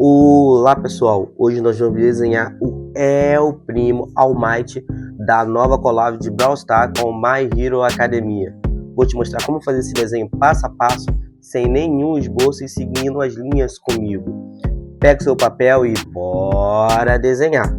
Olá pessoal, hoje nós vamos desenhar o El Primo All Might da nova collab de Brawl Stars com My Hero Academia. Vou te mostrar como fazer esse desenho passo a passo, sem nenhum esboço e seguindo as linhas comigo. Pega o seu papel e bora desenhar!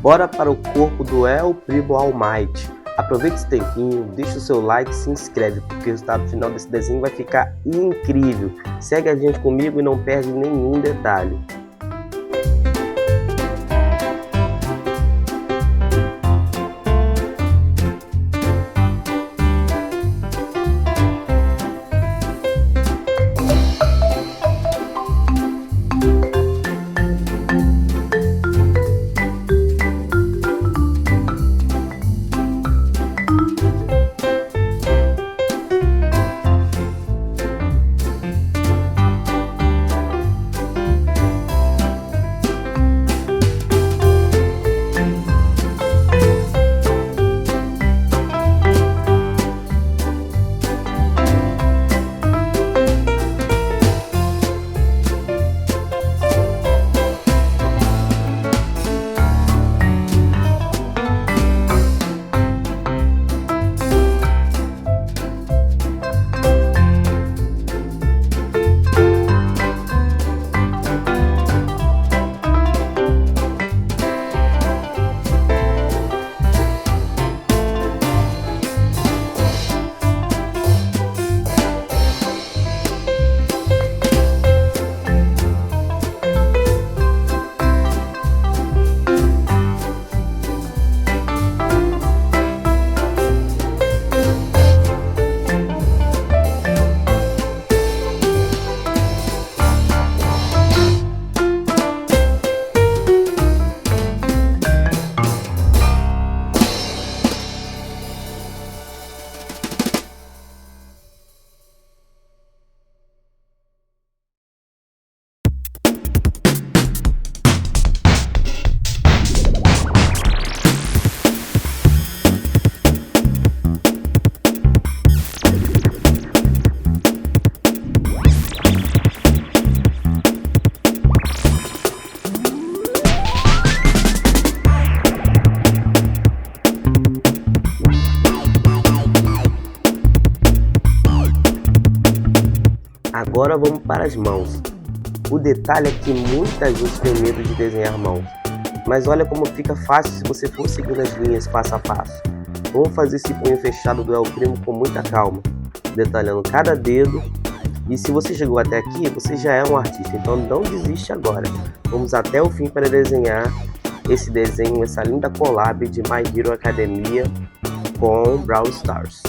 Bora para o corpo do El Primo All Might. Aproveite esse tempinho, deixa o seu like e se inscreve, porque o resultado final desse desenho vai ficar incrível. Segue a gente comigo e não perde nenhum detalhe. Agora vamos para as mãos. O detalhe é que muita gente tem medo de desenhar mãos, mas olha como fica fácil se você for seguindo as linhas passo a passo. Vamos fazer esse punho fechado do El Primo com muita calma, detalhando cada dedo. E se você chegou até aqui, você já é um artista, então não desiste agora. Vamos até o fim para desenhar esse desenho, essa linda collab de My Hero Academia com Brawl Stars.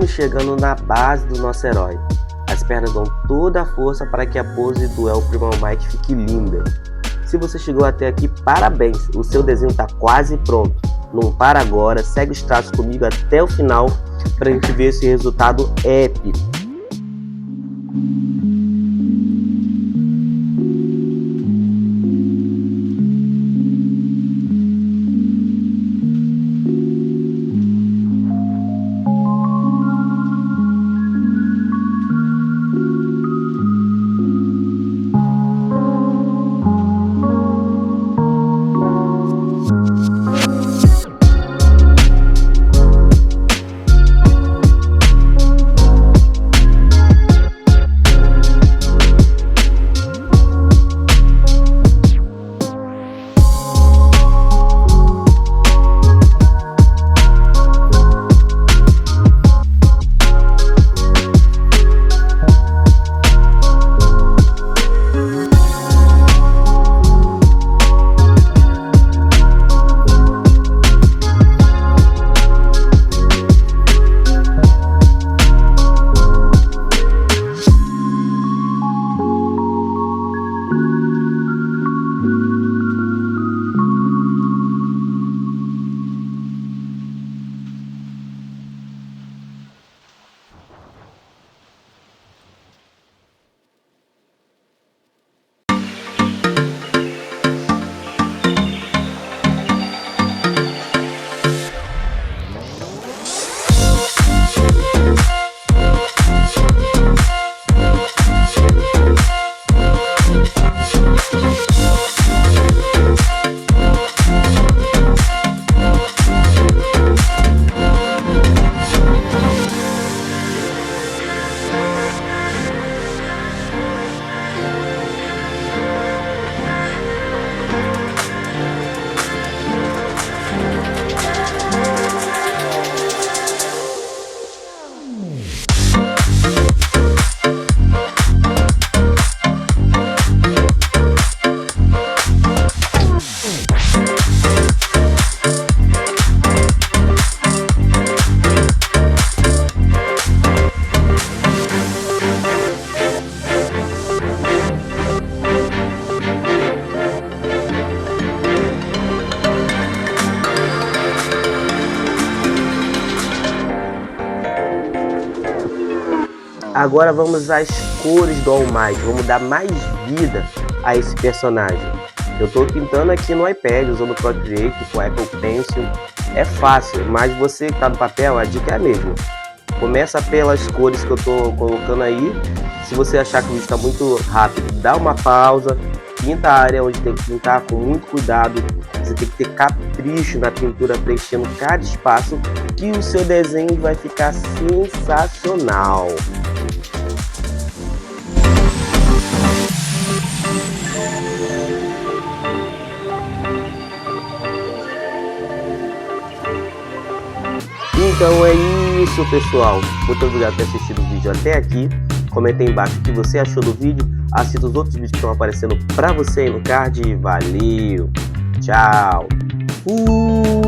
Estamos chegando na base do nosso herói. As pernas dão toda a força para que a pose do El Primo All Might fique linda. Se você chegou até aqui, parabéns! O seu desenho está quase pronto. Não para agora, segue os traços comigo até o final para a gente ver esse resultado épico. Agora vamos às cores do All Might, vamos dar mais vida a esse personagem. Eu estou pintando aqui no iPad, usando o Procreate com o Apple Pencil. É fácil, mas você que está no papel, a dica é a mesma. Começa pelas cores que eu estou colocando aí. Se você achar que o vídeo está muito rápido, dá uma pausa, pinta a área onde tem que pintar com muito cuidado. Você tem que ter capricho na pintura, preenchendo cada espaço, que o seu desenho vai ficar sensacional. Então é isso, pessoal. Muito obrigado por ter assistido o vídeo até aqui. Comenta aí embaixo o que você achou do vídeo. Assista os outros vídeos que estão aparecendo para você aí no card. Valeu! Tchau! Fui!